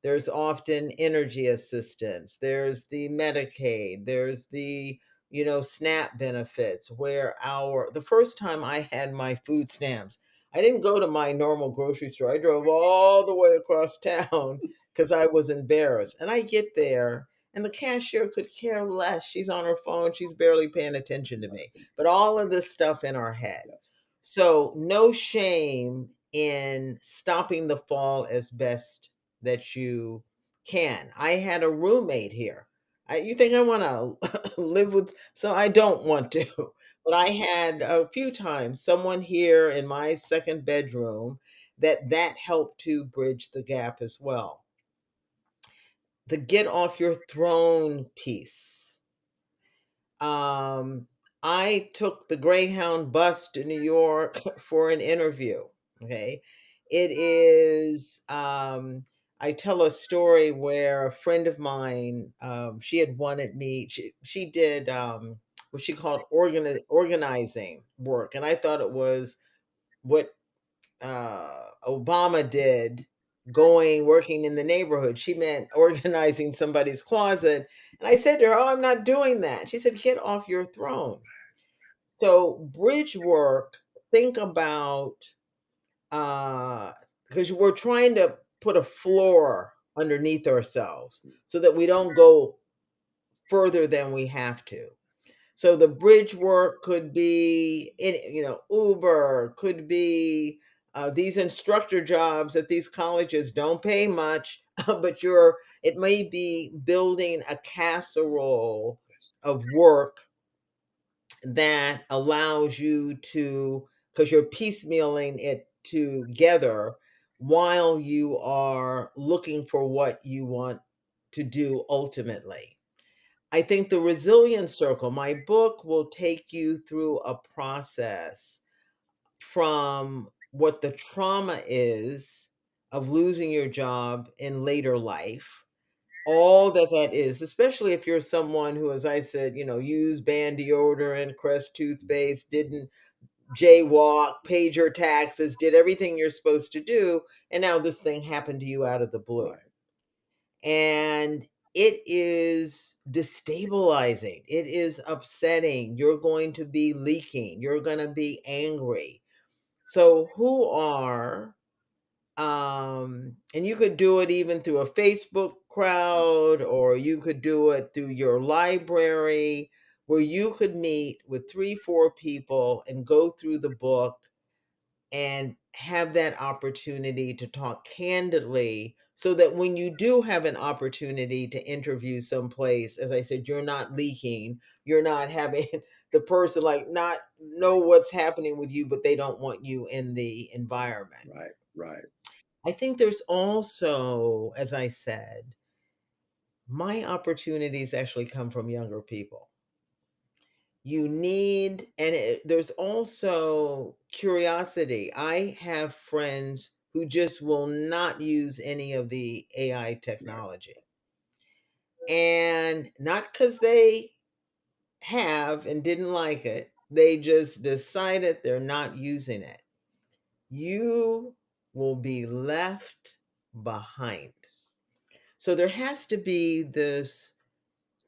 There's often energy assistance, there's the Medicaid, there's the SNAP benefits, where our the first time I had my food stamps, I didn't go to my normal grocery store. I drove all the way across town because I was embarrassed. And I get there and the cashier could care less. She's on her phone, she's barely paying attention to me. But all of this stuff in our head. Yes. So, no shame in stopping the fall as best that you can. I had a roommate here. You think I want to live with, so I don't want to. But I had a few times someone here in my second bedroom that helped to bridge the gap as well. The get off your throne piece. Um, I took the Greyhound bus to New York for an interview. Okay. It is, I tell a story where a friend of mine, she had wanted me, she did, what she called organizing work. And I thought it was what Obama did, going working in the neighborhood. She meant organizing somebody's closet. And I said to her, "Oh, I'm not doing that." She said, "Get off your throne." So, bridge work, think about, because we're trying to put a floor underneath ourselves so that we don't go further than we have to. So the bridge work could be, Uber, could be these instructor jobs at these colleges don't pay much, but it may be building a casserole of work that allows you to, because you're piecemealing it together while you are looking for what you want to do ultimately. I think the resilience circle, my book will take you through a process from what the trauma is of losing your job in later life, all that that is, especially if you're someone who, as I said, used band deodorant, Crest toothpaste, didn't jaywalk, paid your taxes, did everything you're supposed to do, and now this thing happened to you out of the blue. Right. And it is destabilizing. It is upsetting. You're going to be leaking. You're going to be angry. So, and you could do it even through a Facebook crowd, or you could do it through your library, where you could meet with three, four people and go through the book and have that opportunity to talk candidly, so that when you do have an opportunity to interview someplace, as I said, you're not leaking, you're not having the person like not know what's happening with you, but they don't want you in the environment. Right. Right. I think there's also, as I said, my opportunities actually come from younger people. There's also curiosity. I have friends who just will not use any of the AI Right. technology. And not because they have and didn't like it, they just decided they're not using it. You will be left behind. So there has to be this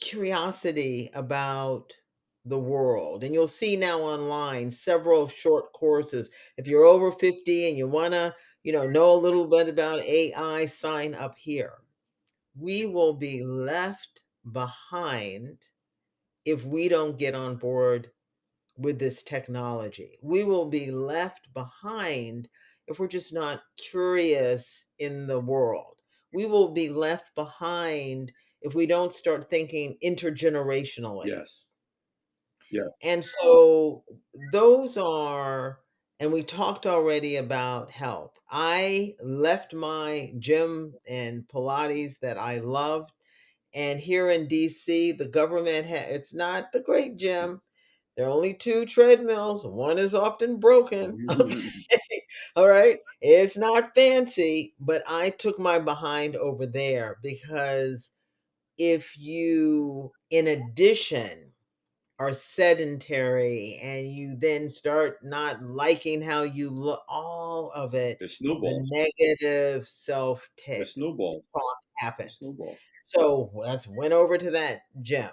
curiosity about the world. And you'll see now online several short courses. If you're over 50 and you want to, know a little bit about AI, sign up here. We will be left behind if we don't get on board with this technology. We will be left behind if we're just not curious in the world. We will be left behind if we don't start thinking intergenerationally. Yes. Yes. And so those are, and we talked already about health. I left my gym and Pilates that I loved. And here in DC, the government it's not the great gym. There are only 2 treadmills, one is often broken, okay? All right? It's not fancy, but I took my behind over there because if you, in addition, are sedentary and you then start not liking how you look, all of it, It the snowballs. negative self It snowballs. talk It happens. snowballs. So let's went over to that gym.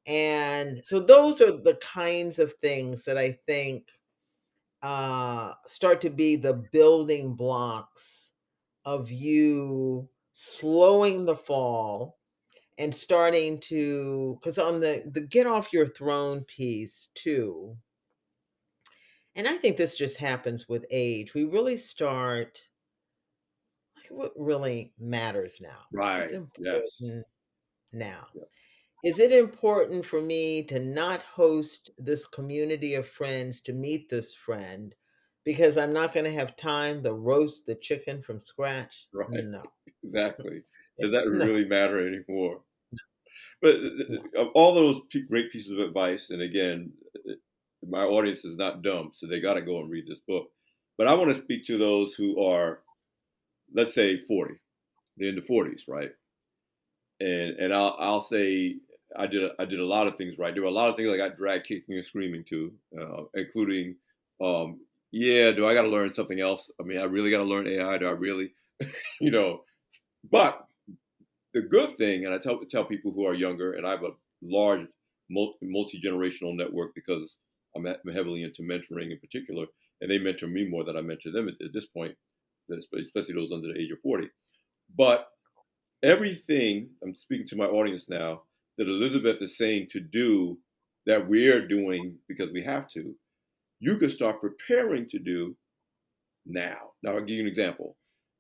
And so those are the kinds of things that I think start to be the building blocks of you slowing the fall and starting to, because on the get off your throne piece too, and I think this just happens with age, we really start like what really matters now, what's Right. Yes. important now. Yeah. Is it important for me to not host this community of friends to meet this friend because I'm not going to have time to roast the chicken from scratch? Right. No. Exactly. Does that No. really matter anymore? But No. of all those great pieces of advice, and again, my audience is not dumb, so they got to go and read this book. But I want to speak to those who are, let's say, 40. They're in the 40s, right? And I'll say I did a lot of things right. There were a lot of things I got dragged kicking and screaming to, including, um, yeah, do I got to learn something else? I mean, I really got to learn AI. Do I really, you know? But the good thing, and I tell people who are younger, and I have a large multi generational network because I'm heavily into mentoring in particular, and they mentor me more than I mentor them at this point, especially those under the age of 40. But everything, I'm speaking to my audience now, that Elizabeth is saying to do, that we're doing because we have to, you can start preparing to do now. Now, I'll give you an example.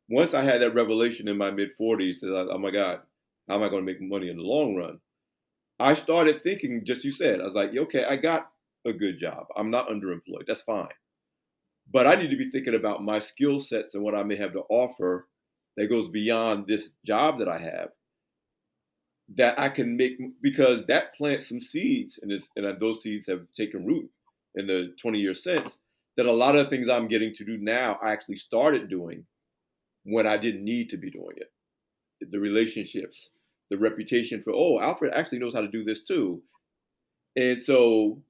Once I had that revelation in my mid 40s that, oh my God, how am I going to make money in the long run? I started thinking, just you said, I was like, okay, I got a good job. I'm not underemployed. That's fine. But I need to be thinking about my skill sets and what I may have to offer that goes beyond this job that I have, that I can make, because that plants some seeds, and those seeds have taken root in the 20 years since. That a lot of the things I'm getting to do now, I actually started doing when I didn't need to be doing it. The relationships, the reputation for, oh, Alfred actually knows how to do this too. And so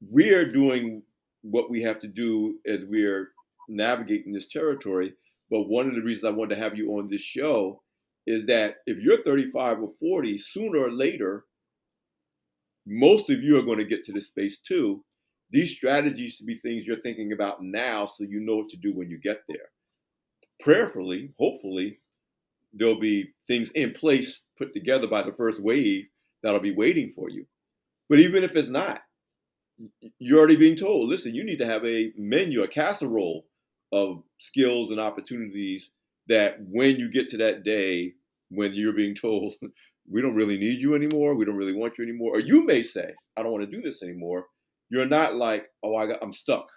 we're doing what we have to do as we're navigating this territory. But one of the reasons I wanted to have you on this show is that if you're 35 or 40, sooner or later, most of you are going to get to this space too. These strategies should be things you're thinking about now so you know what to do when you get there. Prayerfully, hopefully, there'll be things in place put together by the first wave that'll be waiting for you. But even if it's not, you're already being told, listen, you need to have a menu, a casserole of skills and opportunities that when you get to that day when you're being told, we don't really need you anymore, we don't really want you anymore, or you may say, I don't want to do this anymore. You're not like, oh, I'm stuck.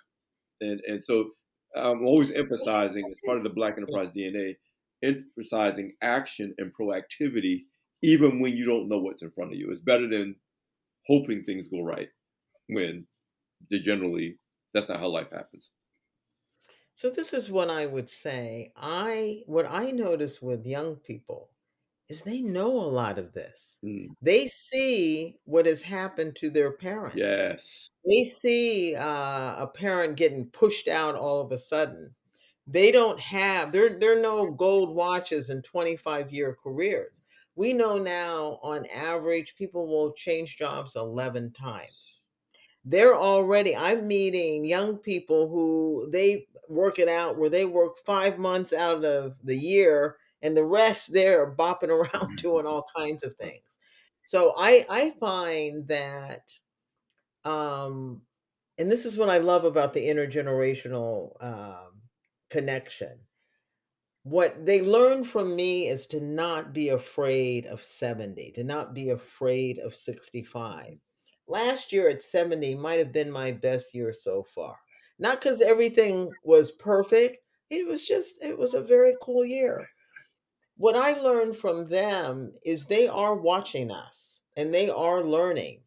And so I'm always emphasizing, as part of the Black Enterprise DNA, emphasizing action and proactivity, even when you don't know what's in front of you. It's better than hoping things go right when they generally, that's not how life happens. So this is what I would say. What I notice with young people is they know a lot of this. Mm, They see what has happened to their parents. yes. They see a parent getting pushed out all of a sudden. They don't have there are no gold watches and 25-year careers. We know now on average people will change jobs 11 times. They're already I'm meeting young people who they work it out where they work 5 months out of the year and the rest they're bopping around doing all kinds of things. So I find that um and this is what I love about the intergenerational connection. What they learn from me is to not be afraid of 70, to not be afraid of 65. Last year at 70 might have been my best year so far. Not because everything was perfect, it was a very cool year. What I learned from them is they are watching us and they are learning.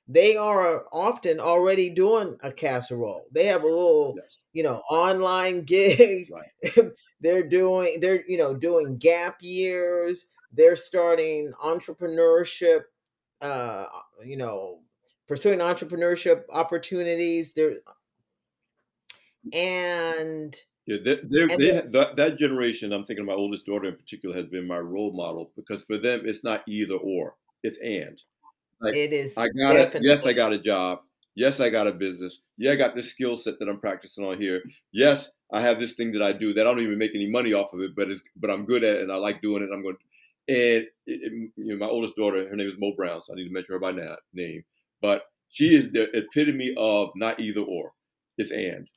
They are often already doing a casserole. They have a little, Yes. online gig. Right. They're doing gap years. They're starting entrepreneurship, uh, you know, pursuing entrepreneurship opportunities. And Yeah, and there's that generation, I'm thinking my oldest daughter in particular, has been my role model, because for them, it's not either or, it's and. Like, it is I got it. Yes, I definitely. got a job. Yes, I got a business. Yeah, I got this skill set that I'm practicing on here. Yes, I have this thing that I do that I don't even make any money off of it, but I'm good at it and I like doing it. I'm going. And my oldest daughter, her name is Mo Brown, so I need to mention her by name. But she is the epitome of not either or. It's and.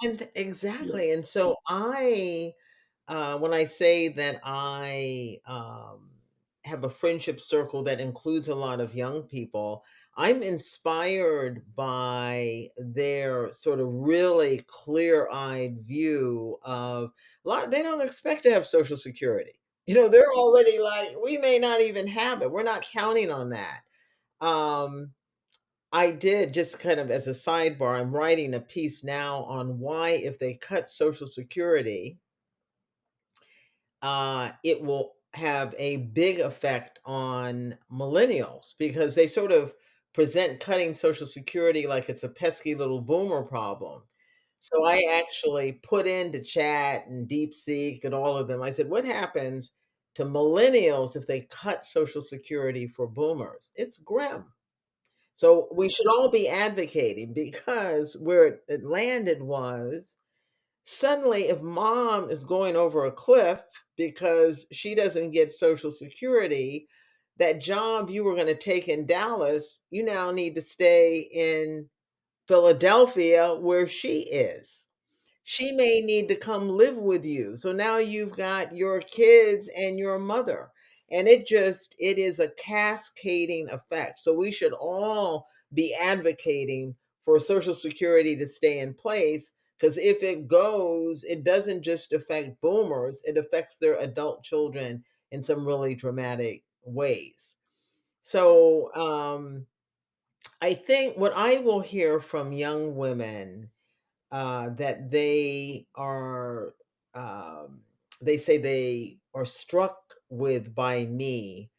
Yeah. Exactly, and so when I say that I have a friendship circle that includes a lot of young people, I'm inspired by their sort of really clear-eyed view of a lot. They don't expect to have Social Security. They're already like, we may not even have it. We're not counting on that. Um, I did just kind of as a sidebar, I'm writing a piece now on why if they cut Social Security, it will have a big effect on millennials because they sort of present cutting Social Security like it's a pesky little boomer problem. So I actually put into chat and DeepSeek and all of them. I said, what happens to millennials if they cut Social Security for boomers? It's grim. So we should all be advocating because where it landed was suddenly if mom is going over a cliff because she doesn't get Social Security, that job you were going to take in Dallas, you now need to stay in Philadelphia where she is. She may need to come live with you. So now you've got your kids and your mother. And it is a cascading effect. So we should all be advocating for Social Security to stay in place because if it goes, it doesn't just affect boomers, it affects their adult children in some really dramatic ways. So I think what I will hear from young women that um, they say they are struck with by me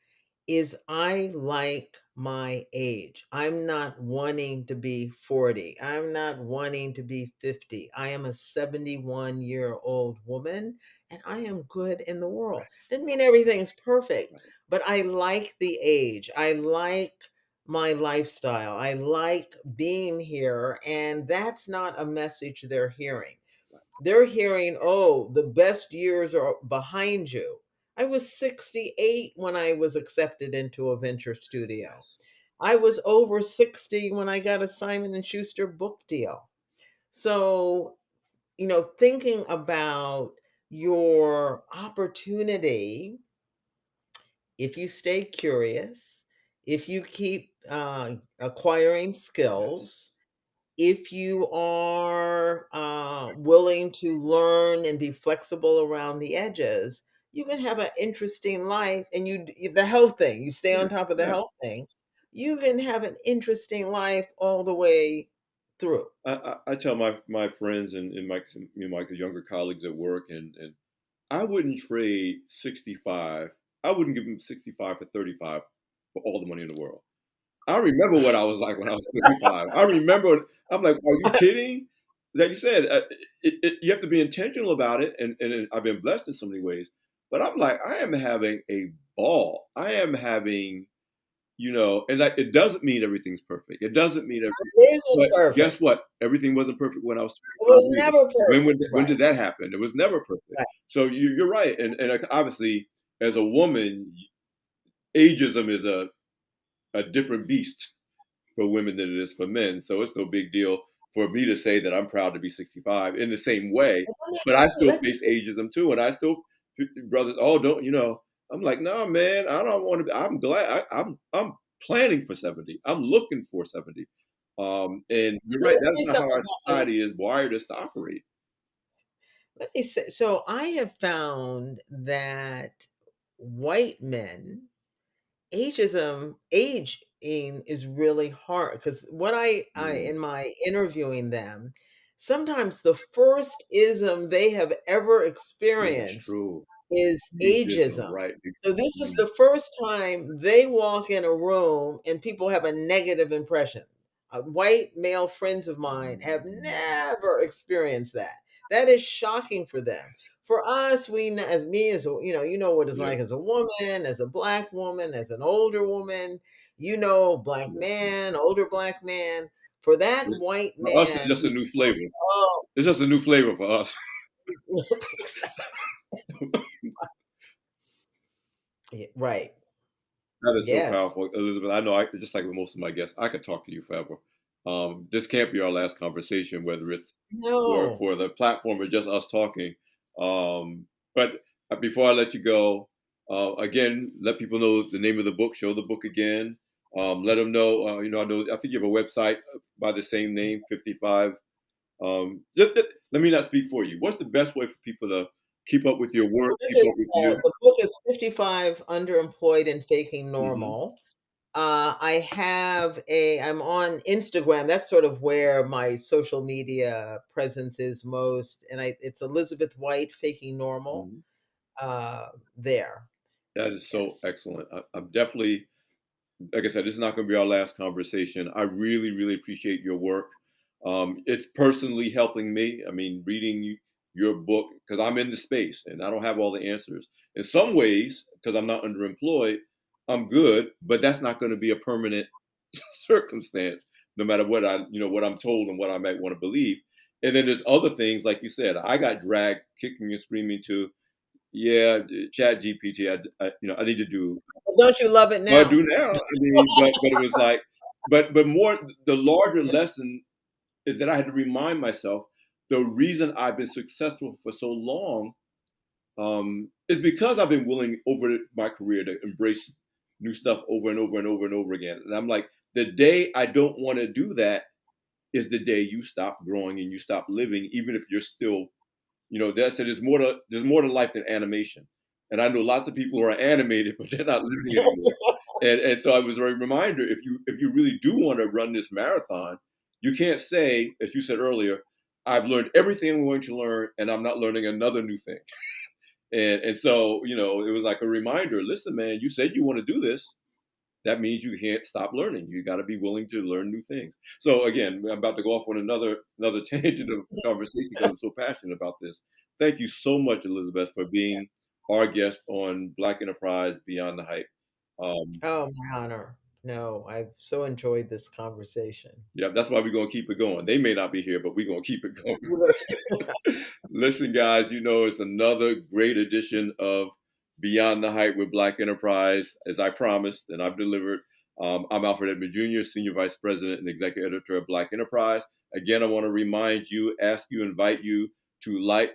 is I like my age. I'm not wanting to be 40. I'm not wanting to be 50. I am a 71-year-old woman and I am good in the world. Right. Doesn't mean everything's perfect, Right. but I like the age. I liked my lifestyle. I liked being here. And that's not a message they're hearing. Right. They're hearing, oh, the best years are behind you. I was 68 when I was accepted into a venture studio. Yes. I was over 60 when I got a Simon and Schuster book deal. So, thinking about your opportunity, if you stay curious, if you keep acquiring Yes. skills, if you are willing to learn and be flexible around the edges, you can have an interesting life. And the health thing, you stay Yeah. on top of the Yeah. health thing, you can have an interesting life all the way through. I tell my friends and my younger colleagues at work, and I wouldn't trade 65. I wouldn't give them 65 for 35 for all the money in the world. I remember what I was like when I was 55. I remember, I'm like, are you kidding? Like you said, you have to be intentional about it. And I've been blessed in so many ways. But I'm like, I am having a ball. I am having, and like, it doesn't mean everything's perfect. It doesn't mean everything. It isn't But guess perfect. what? Everything wasn't perfect when I was It 25 was either. never When, perfect. when Right. did that happen? It was never perfect. Right. So you're right. And obviously, as a woman, ageism is a different beast for women than it is for men. So it's no big deal for me to say that I'm proud to be 65 in the same way. But But I still let's face ageism too, and I still brothers. Oh, don't you know? I'm like, no, man. I don't want to. I'm glad. I'm planning for 70. I'm looking for 70. And you're let right. me That's say not how something our happened. society is wired us to operate. Let me say, so I have found that white men aging is really hard because what I Mm, in my interviewing them, sometimes the first ism they have ever yeah, that's experienced true. is Ageism, ageism. right? So this is Mm, the first time they walk in a room and people have a negative impression. White male friends of mine have never experienced that. That is shocking for them. For us, as me as what it's yeah, like as a woman, as a black woman, as an older woman, black yeah. man, older black man. For that It- white For us, it's man just a who's new still, flavor. oh, It's just a new flavor for us. right, That is so yes, powerful, Elizabeth. I know, just like with most of my guests, I could talk to you forever. This can't be our last conversation, whether it's no. for the platform or just us talking. But before I let you go, again, let people know the name of the book. Show the book again. Let them know. I think you have a website by the same name, 55. Let me not speak for you. What's the best way for people to keep up with your work, Well, this keep up is with you? the book is 55 Underemployed and Faking Hmm. Normal. I'm on Instagram. That's sort of where my social media presence is most. And it's Elizabeth White Faking Normal Hmm. uh, there. That is so Yes. excellent. I'm definitely, like I said, this is not going to be our last conversation. I really, really appreciate your work. It's personally helping me. I mean, reading your book, because I'm in the space and I don't have all the answers. In some ways, because I'm not underemployed, I'm good, but that's not going to be a permanent circumstance, no matter what what I'm told and what I might want to believe. And then there's other things, like you said, I got dragged kicking and screaming to, yeah, chat GPT. I need to do. Well, don't you love it Well, I now? do now. I mean, but it was like, but more the larger lesson is that I had to remind myself the reason I've been successful for so long is because I've been willing over my career to embrace new stuff over and over and over and over again. And I'm like, the day I don't want to do that is the day you stop growing and you stop living, even if you're still, that said, there's more to life than animation. And I know lots of people who are animated, but they're not living anymore. And so I was a reminder, if you really do want to run this marathon, you can't say, as you said earlier, I've learned everything I'm going to learn and I'm not learning another new thing. And so, it was like a reminder, listen, man, you said you want to do this. That means you can't stop learning. You got to be willing to learn new things. So again, I'm about to go off on another tangent of conversation because I'm so passionate about this. Thank you so much, Elizabeth, for being our guest on Black Enterprise Beyond the Hype. Um, Oh, my honor. No, I've so enjoyed this conversation. yeah, that's why we're gonna keep it going. They may not be here, but we're gonna keep it going. Listen, guys, it's another great edition of Beyond the Hype with Black Enterprise, as I promised, and I've delivered. I'm Alfred Edmond Jr., Senior Vice President and Executive Editor of Black Enterprise. Again, I want to remind you, invite you to like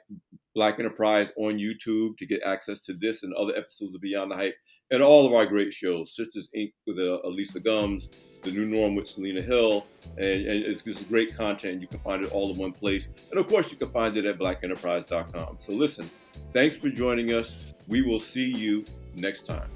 Black Enterprise on YouTube to get access to this and other episodes of Beyond the Hype and all of our great shows. Sisters Inc. with Elisa Gums, The New Norm with Selena Hill, and it's just great content. You can find it all in one place. And of course, you can find it at blackenterprise.com. So listen, thanks for joining us. We will see you next time.